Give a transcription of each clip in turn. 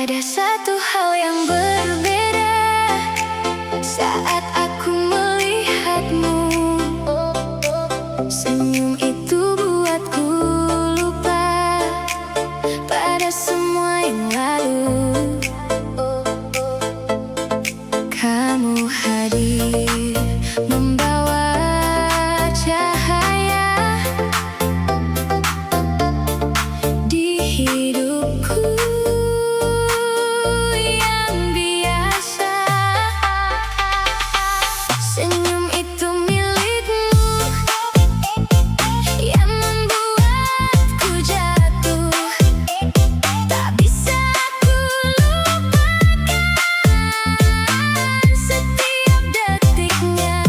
Ada satu hal yang berbeda saat aku melihatmu. Senyum itu buatku lupa pada semua yang lalu. Kamu hadir membawa cahaya di hidupku yang biasa. Senyum itu milikmu yang membuatku jatuh. Tak bisa aku lupakan setiap detiknya.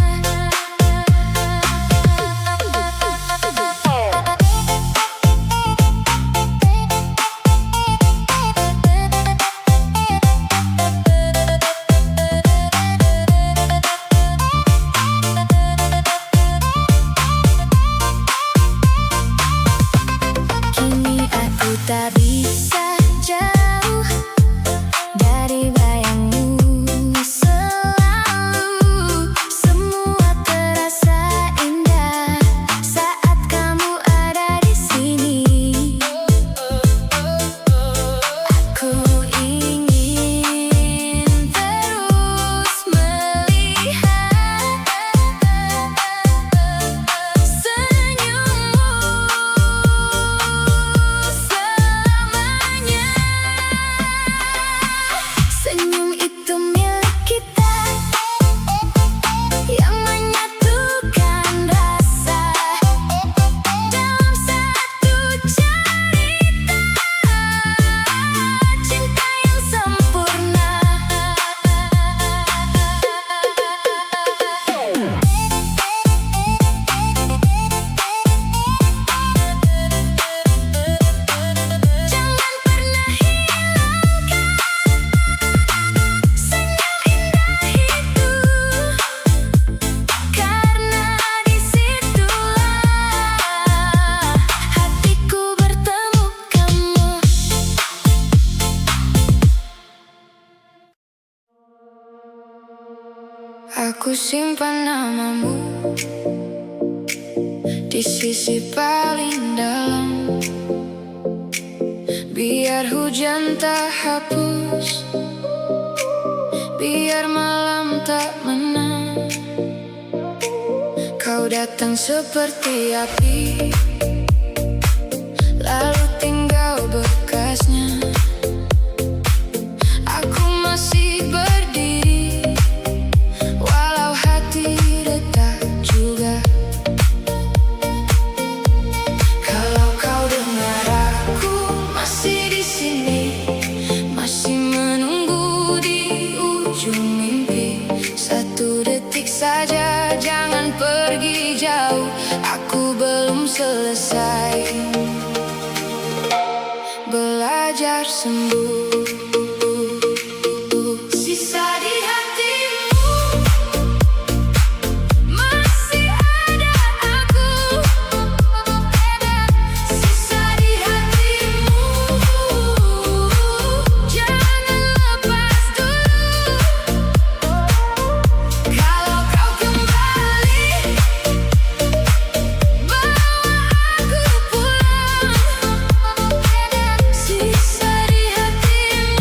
Kini aku tak bisa jauh dari bayangmu selalu. Semua terasa indah saat kamu ada di sini. Aku ingin terus melihat senyummu selamanya. Senyum itu milik kita yang menyatukan rasa dalam satu cerita cinta yang sempurna. Jangan pernah hilangkan senyum indah itu, karena disitulah hatiku bertemu kamu. Aku simpan namamu di sisi paling dalam, biar hujan tak hapus, biar malam tak menang. Kau datang seperti api, lalu tinggal bekasnya. Aku masih berdiri walau hati retak juga. Kalau kau dengar aku masih di sini, masih menunggu di ujung mimpi. Satu detik saja, jangan pergi jauh. Aku belum selesai belajar sembuh. Sisa di hatimu masih ada aku. Sisa di hatimu, jangan lepas dulu. Kalau kau kembali, bawa aku pulang. Sisa di hatimu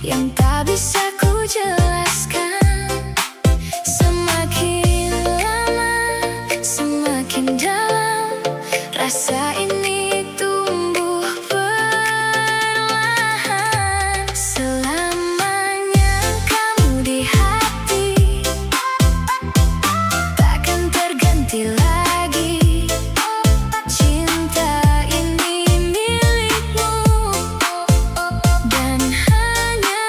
yang tak bisa ku jelaskan. Semakin lama, semakin dalam rasa ini tumbuh perlahan. Selamanya kamu di hati, takkan terganti lagi. Cinta ini milikmu, dan hanya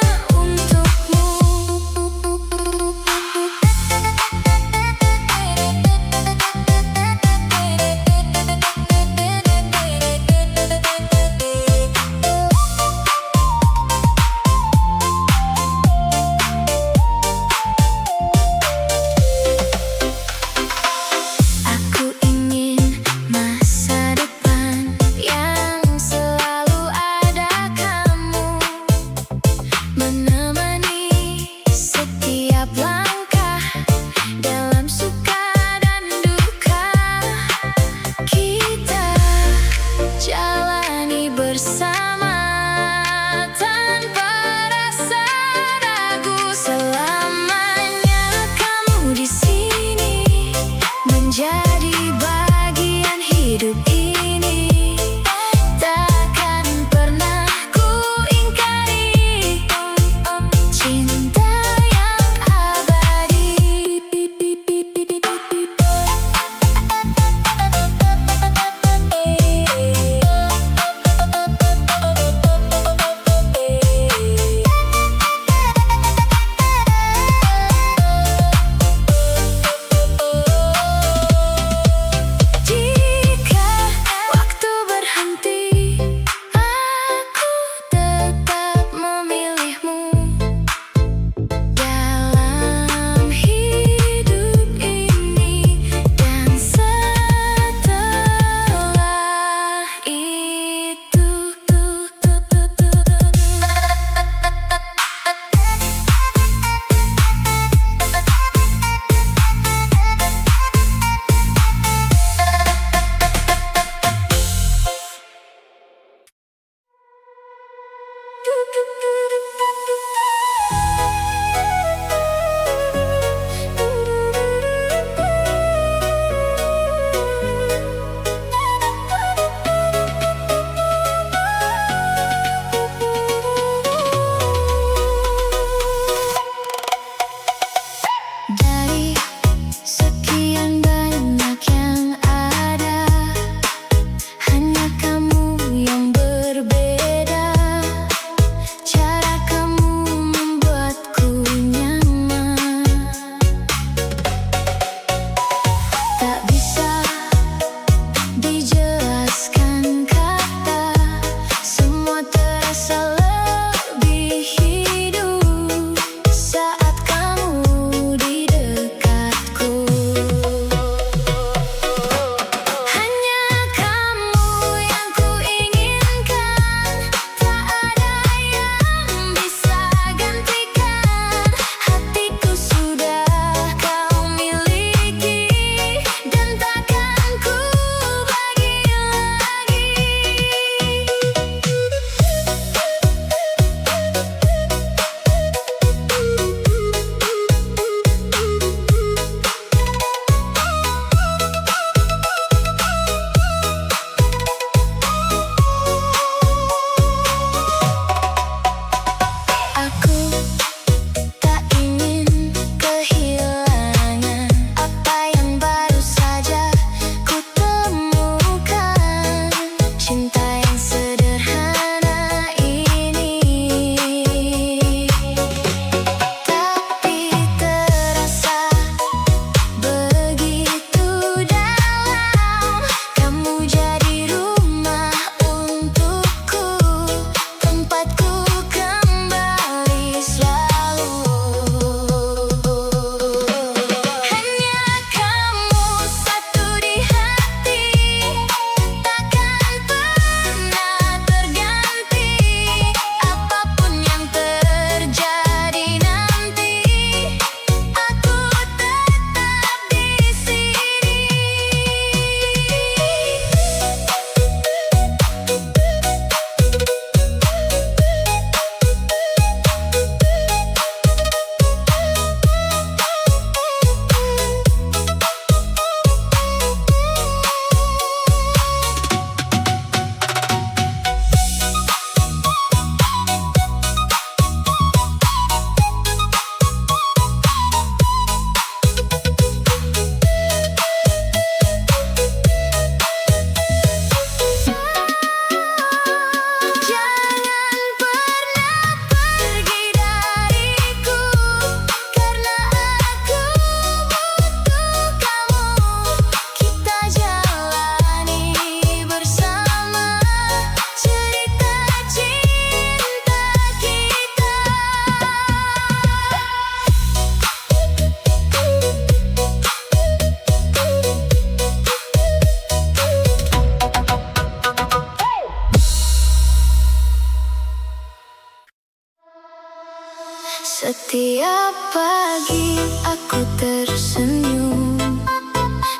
Setiap pagi aku tersenyum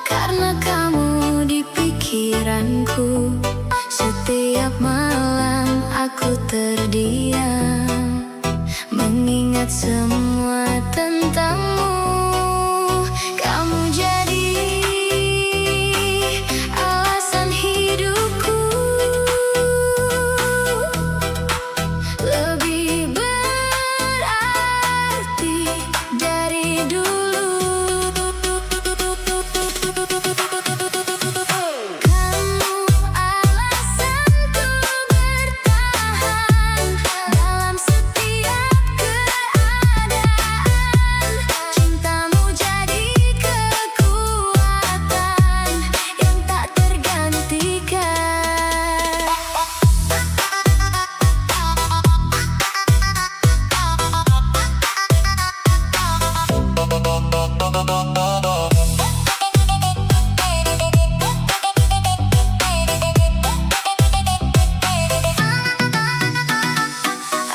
karena kamu di pikiranku. Setiap malam aku terdiam mengingat semua tentangmu. Kamu jadi alasan hidupku, lebih berarti dari dulu. Kamu alasanku bertahan dalam setiap keadaan. Cintamu jadi kekuatan yang tak tergantikan.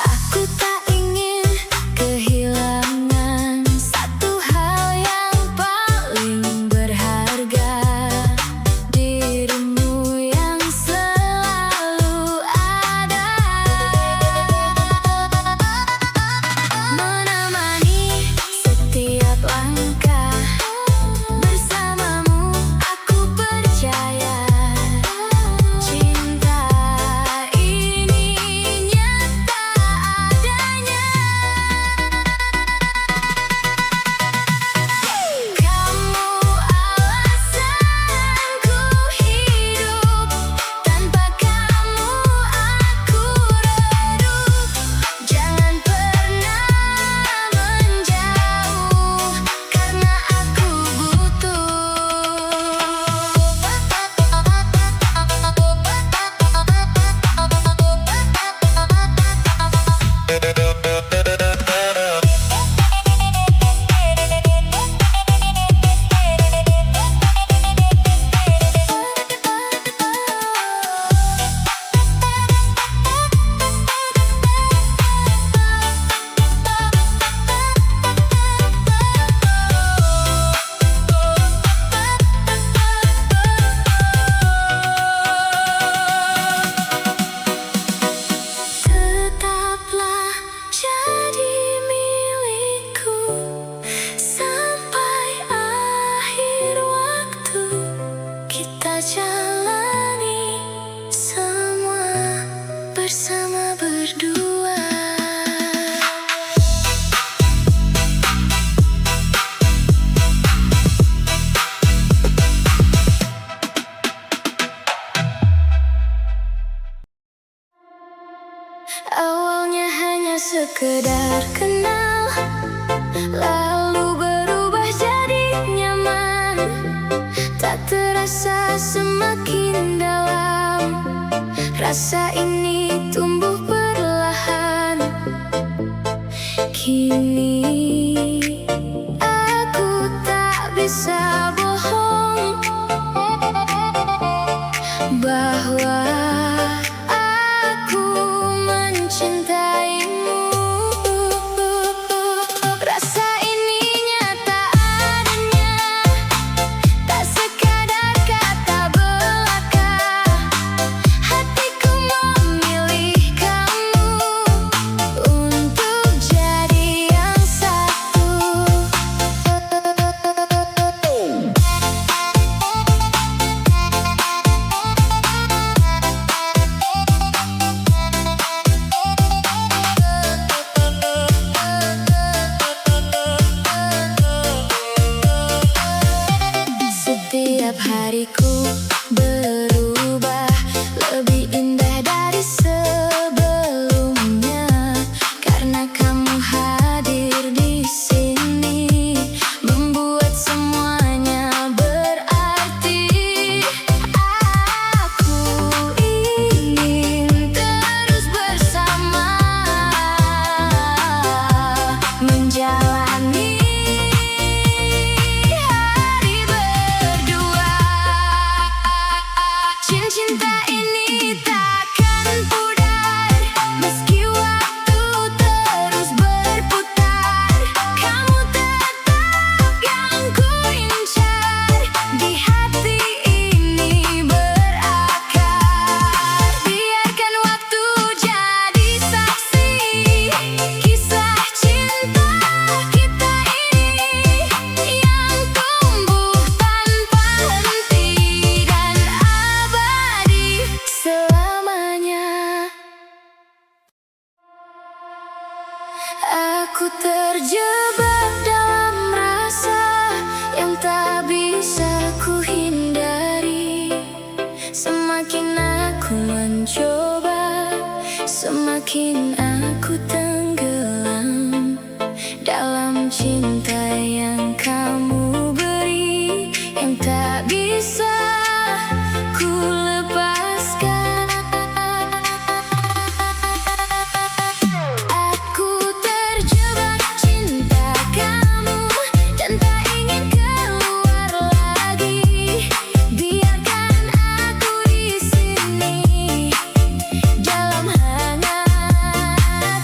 Aku tak ingin kehilangan satu hal yang paling berharga, dirimu yang selalu ada, menemani setiap langkah. Bersamamu aku percaya cinta ini nyata adanya. Kamu alasanku hidup, tanpa kamu aku redup. Jangan pernah menjauh karena aku butuh. Tetaplah jadi milikku sampai akhir waktu. Kita jalani semua bersama berdua. Awalnya hanya sekedar kenal, lalu berubah jadi nyaman. Tak terasa semakin dalam, rasa ini tumbuh perlahan. Kini aku tak bisa bohong bahwa aku mencintaimu. Rasa ini nyata adanya, tak sekadar kata belaka. Hatiku memilih kamu untuk jadi yang sah. Aku terjebak dalam rasa yang tak bisa ku hindari. Semakin aku mencoba, semakin aku tenggelam dalam cinta yang kamu beri, yang tak bisa ku lepaskan. Aku terjebak cinta kamu dan tak ingin keluar lagi. Biarkan aku di sini dalam hangat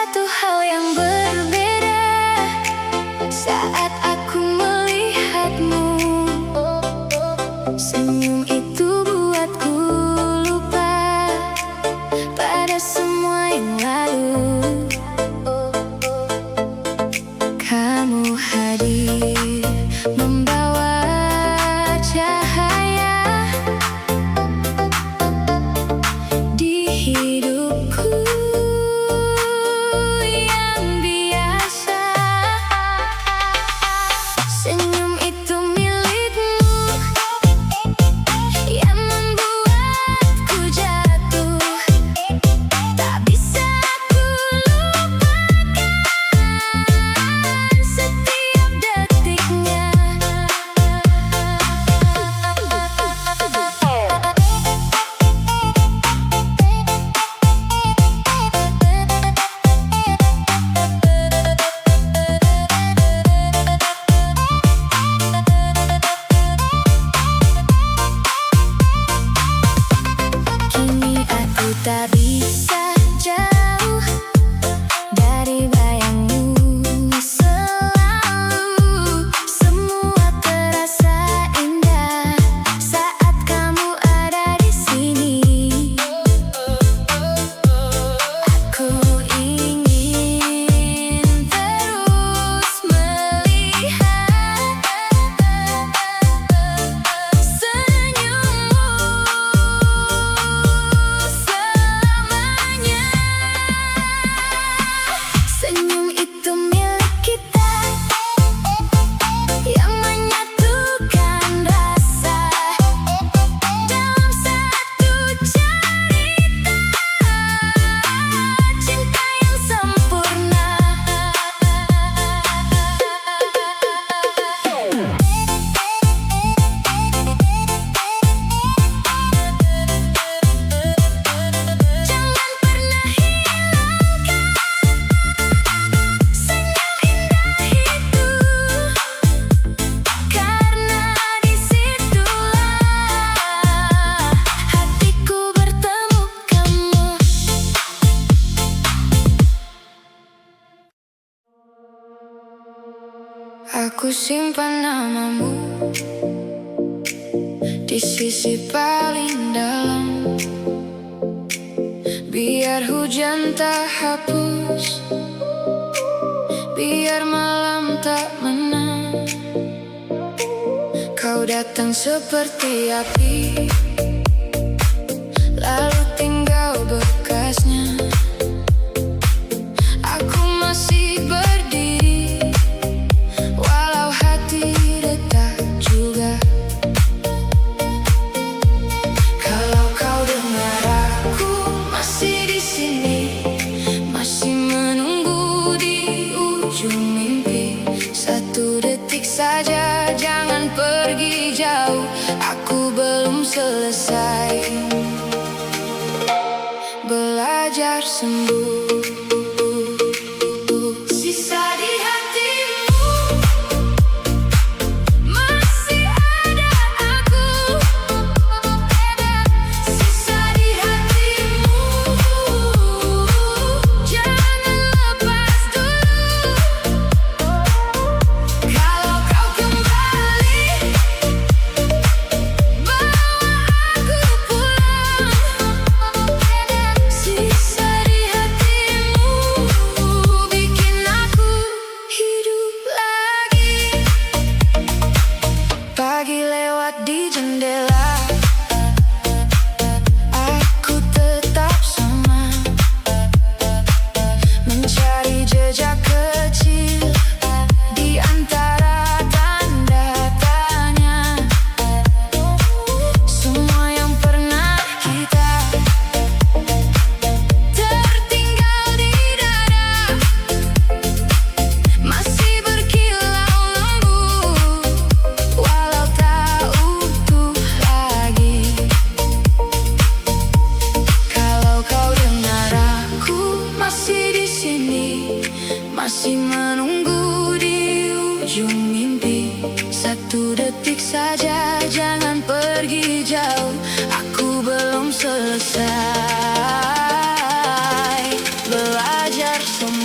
satu hal yang berbeda saat aku melihatmu. Senyum itu buatku lupa pada semua yang lalu. Kamu hadir membawa cahaya di hidupku yang biasa. Senyum itu milikmu yang membuatku jatuh. Tak bisa aku lupakan setiap detiknya. Kini aku tak bisa jauh dari bayangmu selalu. Semua terasa indah saat kamu ada di sini. Aku ingin terus melihat senyummu selamanya. Senyum itu milik kita yang menyatukan rasa dalam satu cerita cinta yang sempurna. Jangan pernah hilangkan senyum indah itu, karena disitulah hatiku bertemu kamu. Aku simpan namamu di sisi paling dalam, biar hujan tak hapus, biar malam tak menang. Kau datang seperti api, lalu tinggal bekasnya. Aku masih berdiri walau hati retak juga. Kalau kau dengar aku masih di sini, masih menunggu di ujung mimpi. Satu detik saja, jangan pergi jauh. Aku belum selesai belajar sembuh. Sisa di hatimu masih ada aku. Sisa di hatimu, jangan lepas dulu. Kalau kau kembali, bawa aku pulang. Sisa di hatimu bikin aku hidup lagi. Pagi lewat di jendela, aku tetap sama, mencari jejak kecil di antara tanda tanya. Semua yang pernah kita tertinggal di dada, masih berkilau lembut walau tak utuh lagi. Kalau kau dengar aku masih di sini, masih menunggu di ujung mimpi. Satu detik saja, jangan pergi jauh. Aku belum selesai belajar semua.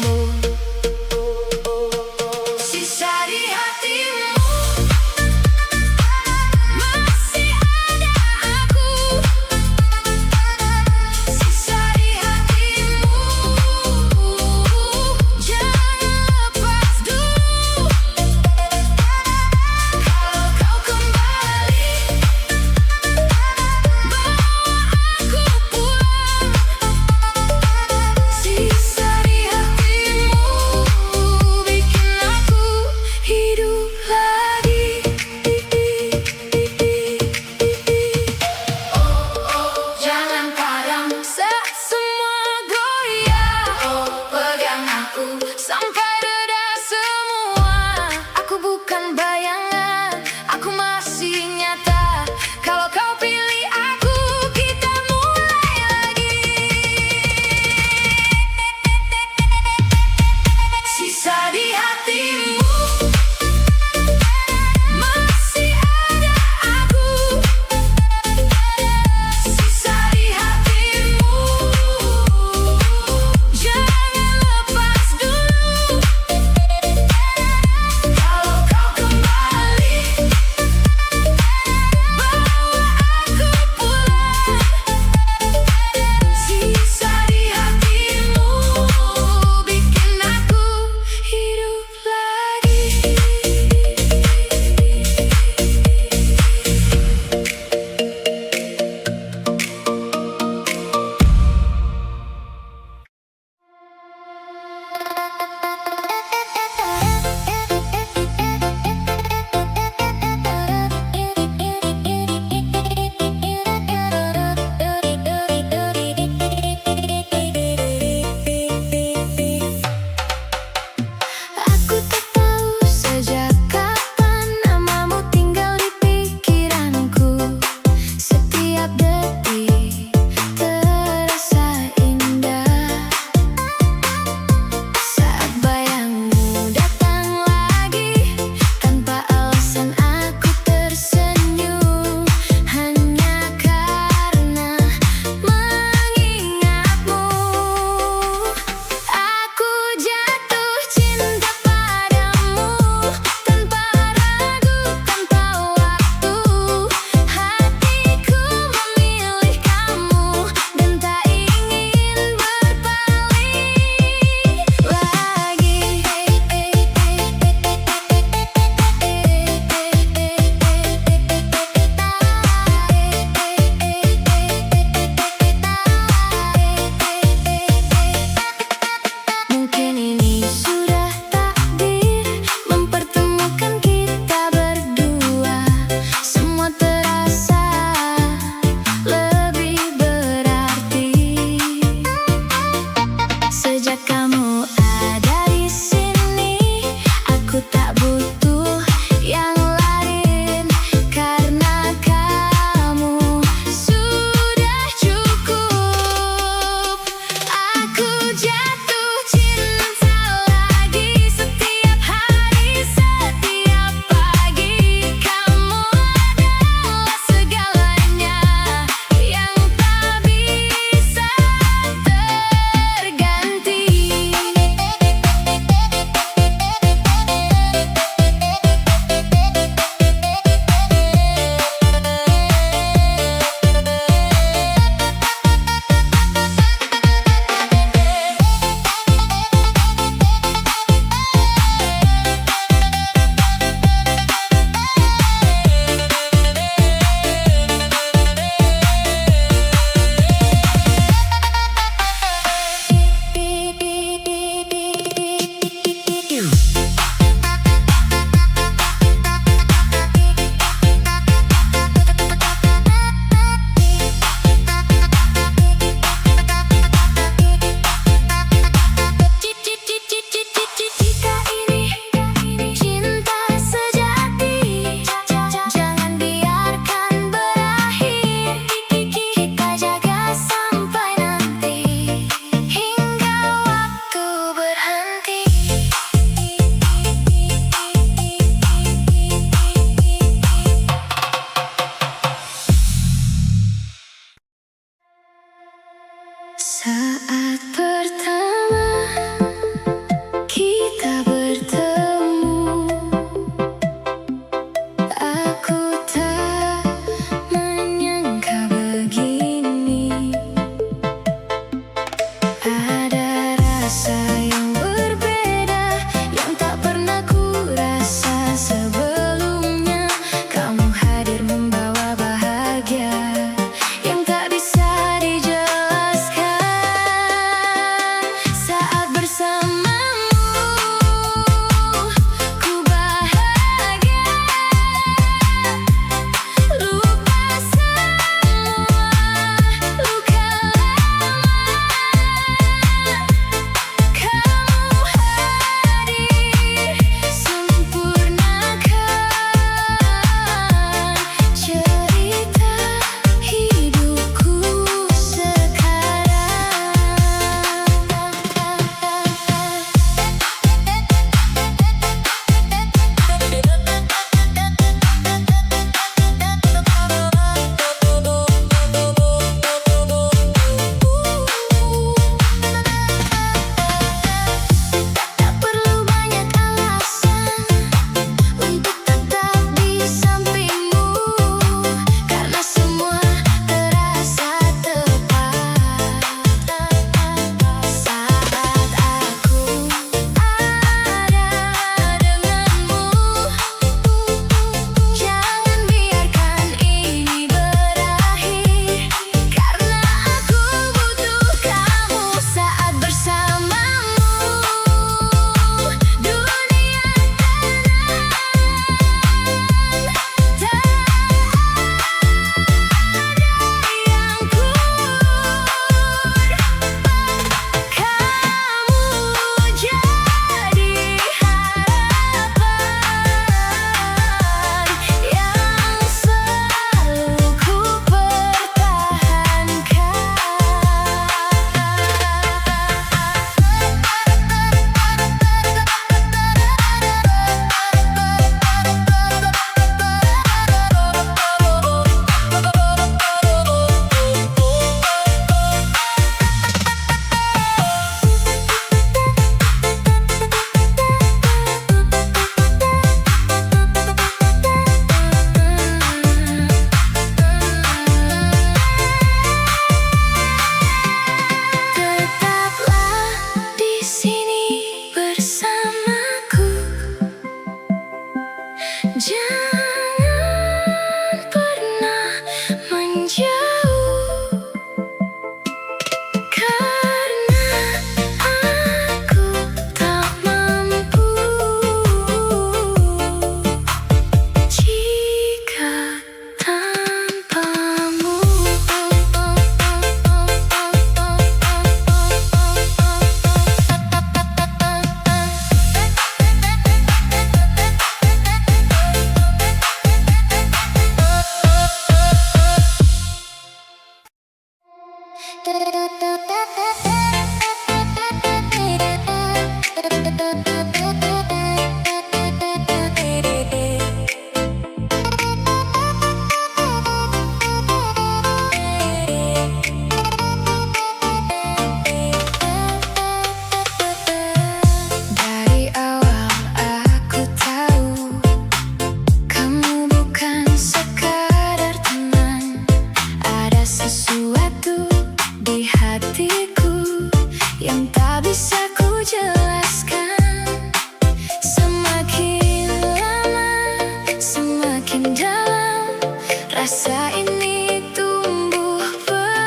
Rasa ini tumbuh perlahan.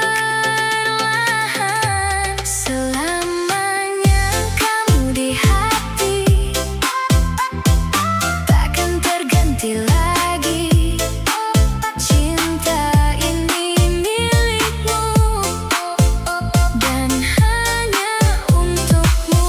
Selamanya kamu di hati, takkan terganti lagi. Cinta ini milikmu dan hanya untukmu.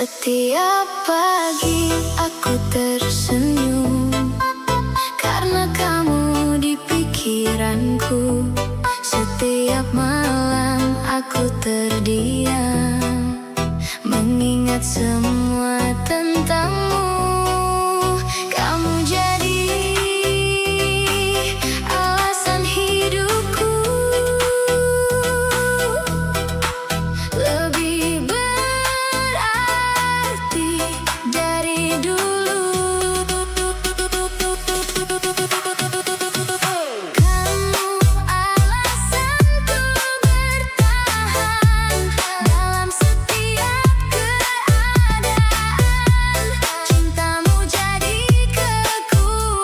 Setiap pagi aku tersenyum karena kamu di pikiranku. Setiap malam aku terdiam mengingat semua tentangmu. Kamu jadi alasan hidupku, lebih berarti dari dulu. Kamu alasanku bertahan dalam setiap keadaan. Cintamu jadi kekuatan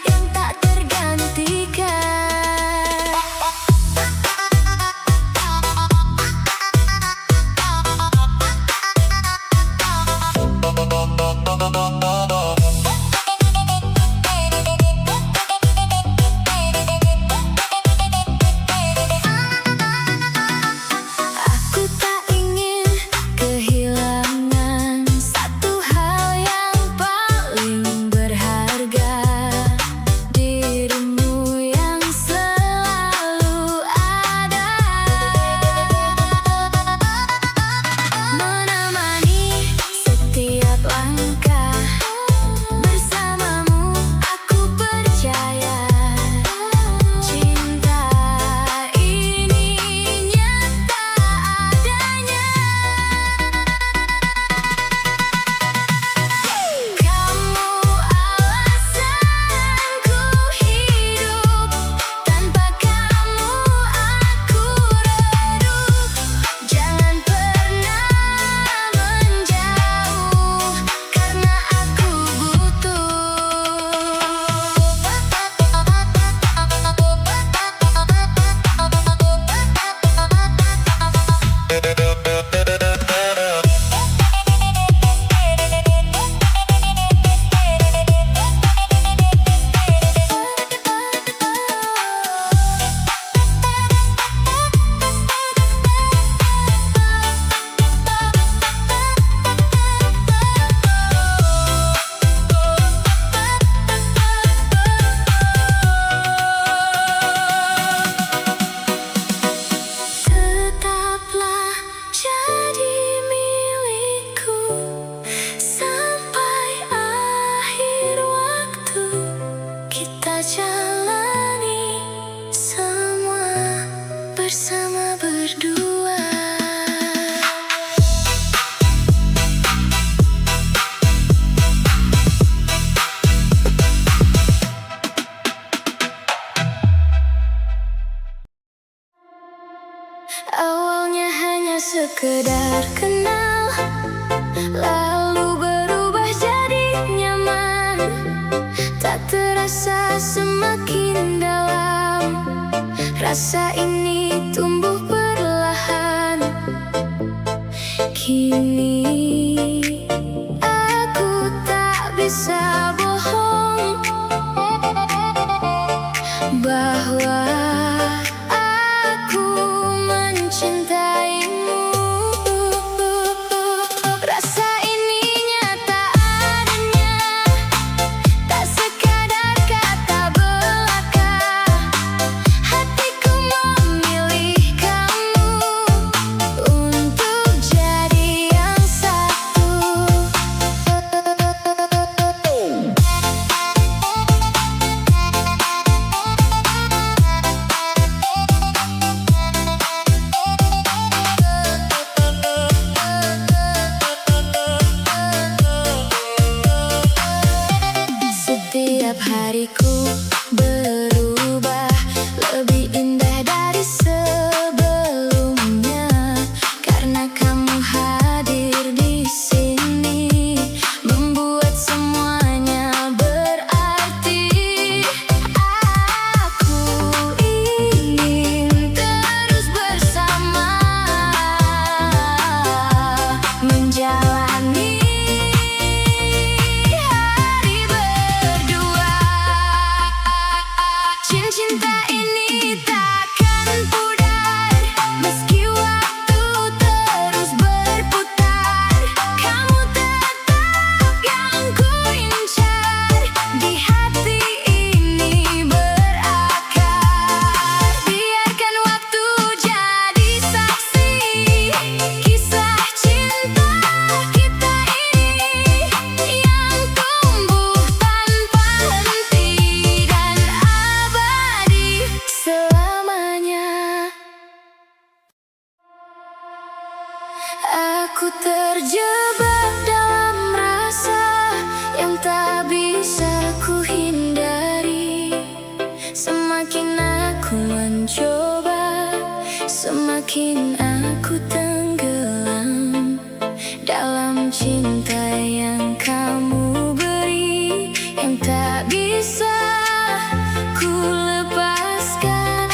yang tak tergantikan. Aku tak ingin kehilangan satu hal yang paling berharga, dirimu yang selalu ada, menemani setiap langkah. Bersamamu aku percaya cinta ini nyata adanya. Kamu alasanku hidup, tanpa kamu aku redup. Jangan pernah menjauh karena aku butuh. Tetaplah jadi milikku sampai akhir waktu. Kita jalani semua bersama berdua. Awalnya hanya sekedar kenal, lalu berubah jadi nyaman. Tak terasa semakin dalam, rasa ini tumbuh perlahan. Kini aku tak bisa bohong bahwa aku mencintaimu. Rasa ini nyata adanya, tak sekadar kata belaka. Hatiku memiliki selamanya. Aku terjebak dalam rasa yang tak bisa ku hindari. Semakin aku mencoba, semakin aku tenggelam dalam cinta yang kamu beri, yang tak bisa ku lepaskan.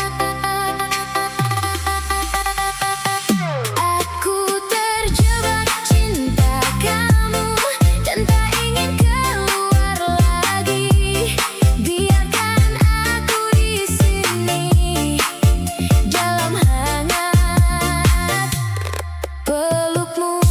Aku terjebak cinta kamu dan tak ingin keluar lagi. Biarkan aku di sini dalam hangat pelukmu.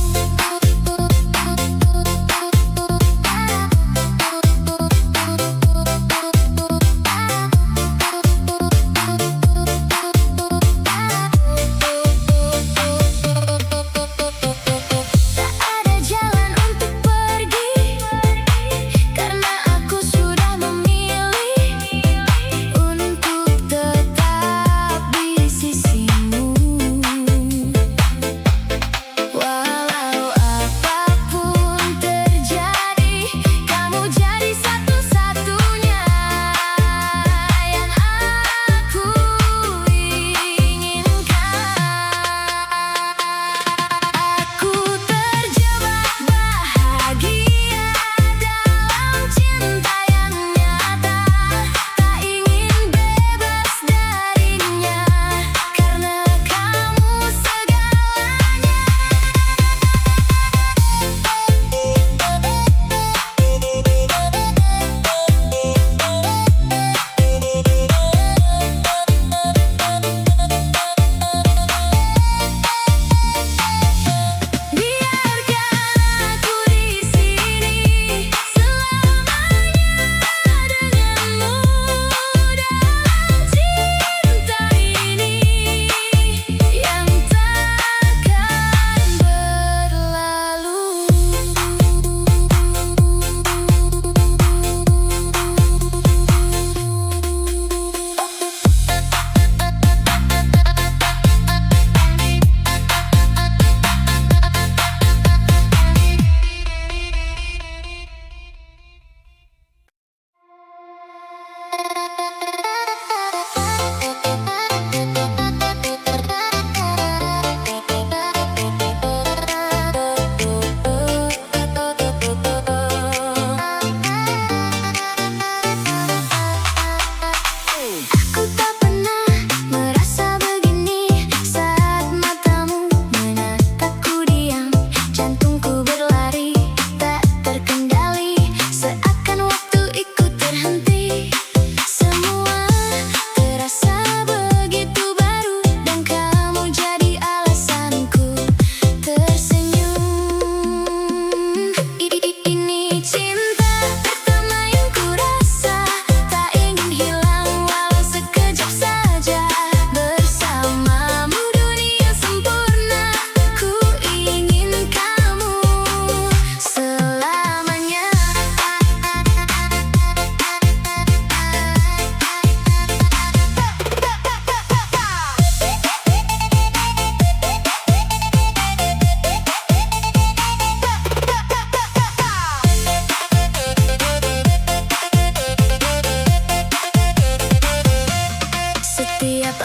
Setiap